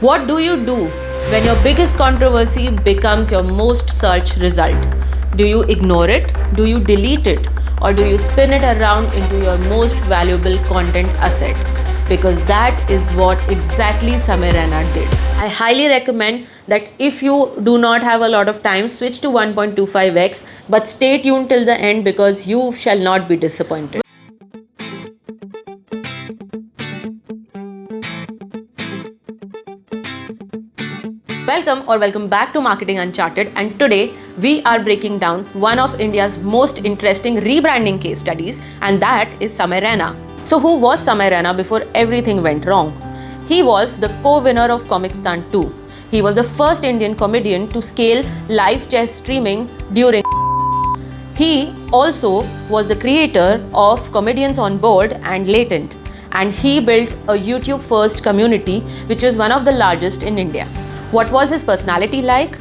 What do you do when your biggest controversy becomes your most searched result? Do you ignore it? Do you delete it? Or do you spin it around into your most valuable content asset? Because that is what exactly Samir Raina did. I highly recommend that if you do not have a lot of time, switch to 1.25x, but stay tuned till the end because you shall not be disappointed. Welcome back to Marketing Uncharted, and today we are breaking down one of India's most interesting rebranding case studies, and that is Samir Raina. So who was Samir Raina before everything went wrong? He was the co-winner of Comicstaan 2. He was the first Indian comedian to scale live chess streaming during. He also was the creator of Comedians on Board and Latent, and he built a YouTube first community which is one of the largest in India. What was his personality like?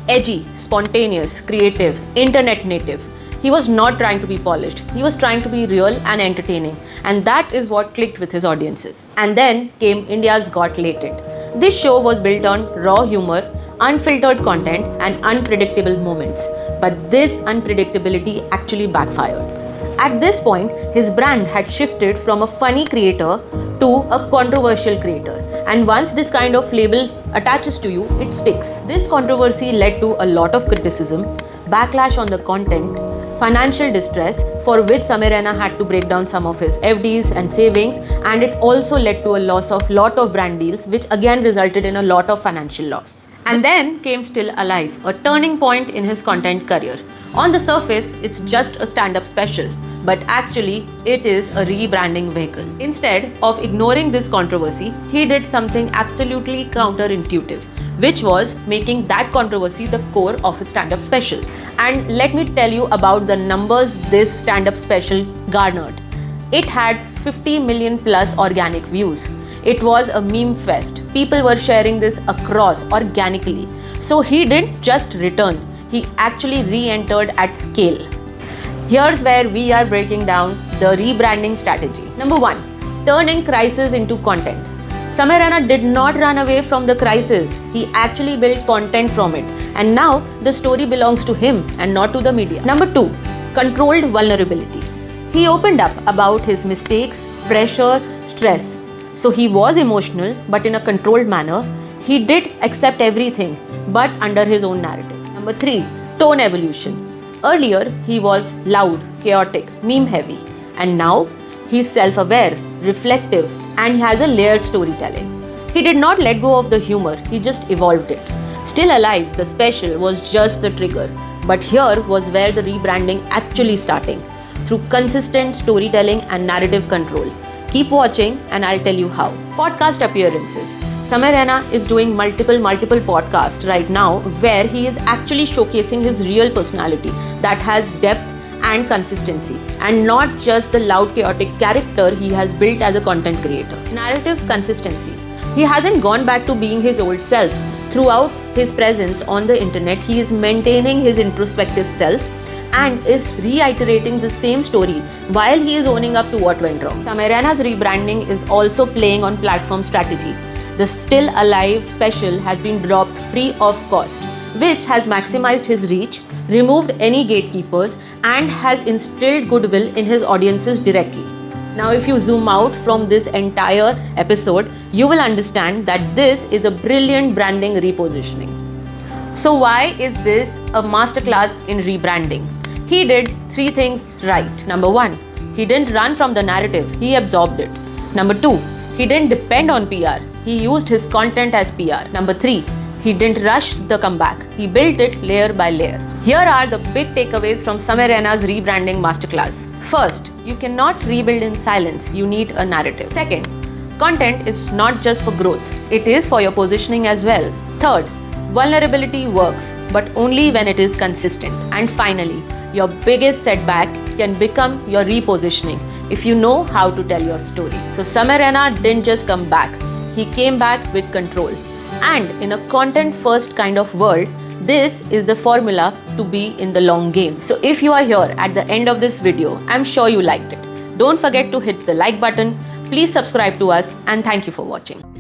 Edgy, spontaneous, creative, internet native. He was not trying to be polished. He was trying to be real and entertaining. And that is what clicked with his audiences. And then came India's Got Latent. This show was built on raw humor, unfiltered content, and unpredictable moments. But this unpredictability actually backfired. At this point, his brand had shifted from a funny creator to a controversial creator. And once this kind of label attaches to you, it sticks. This controversy led to a lot of criticism, backlash on the content, financial distress, for which Samir Raina had to break down some of his FDs and savings, and it also led to a loss of lot of brand deals, which again resulted in a lot of financial loss. And then came Still Alive, a turning point in his content career. On the surface, it's just a stand-up special, but actually it is a rebranding vehicle. Instead of ignoring this controversy, he did something absolutely counterintuitive, which was making that controversy the core of his stand-up special. And let me tell you about the numbers this stand-up special garnered. It had 50 million plus organic views. It was a meme fest. People were sharing this across organically. So he didn't just return, he actually re-entered at scale. Here's where we are breaking down the rebranding strategy. Number 1, turning crisis into content. Samir Raina did not run away from the crisis. He actually built content from it. And now the story belongs to him and not to the media. Number 2, controlled vulnerability. He opened up about his mistakes, pressure, stress. So he was emotional, but in a controlled manner. He did accept everything, but under his own narrative. Number 3, tone evolution. Earlier, he was loud, chaotic, meme-heavy. And now, he's self-aware, reflective, and he has a layered storytelling. He did not let go of the humor, he just evolved it. Still Alive, the special, was just the trigger. But here was where the rebranding actually starting, through consistent storytelling and narrative control. Keep watching and I'll tell you how. Podcast appearances. Samir Raina is doing multiple podcasts right now where he is actually showcasing his real personality that has depth and consistency, and not just the loud chaotic character he has built as a content creator. Narrative consistency. He hasn't gone back to being his old self. Throughout his presence on the internet, he is maintaining his introspective self and is reiterating the same story while he is owning up to what went wrong. Samir Raina's rebranding is also playing on platform strategy. The Still Alive special has been dropped free of cost, which has maximized his reach, removed any gatekeepers, and has instilled goodwill in his audiences directly. Now, if you zoom out from this entire episode, you will understand that this is a brilliant branding repositioning. So why is this a masterclass in rebranding? He did 3 things right. Number 1, he didn't run from the narrative, he absorbed it. Number 2, he didn't depend on PR. He used his content as PR. Number 3, he didn't rush the comeback. He built it layer by layer. Here are the big takeaways from Samir Raina's rebranding masterclass. First, you cannot rebuild in silence. You need a narrative. Second, content is not just for growth. It is for your positioning as well. Third, vulnerability works, but only when it is consistent. And finally, your biggest setback can become your repositioning if you know how to tell your story. So Samir Raina didn't just come back. He came back with control. And in a content-first kind of world, this is the formula to be in the long game. So if you are here at the end of this video, I'm sure you liked it. Don't forget to hit the like button. Please subscribe to us and thank you for watching.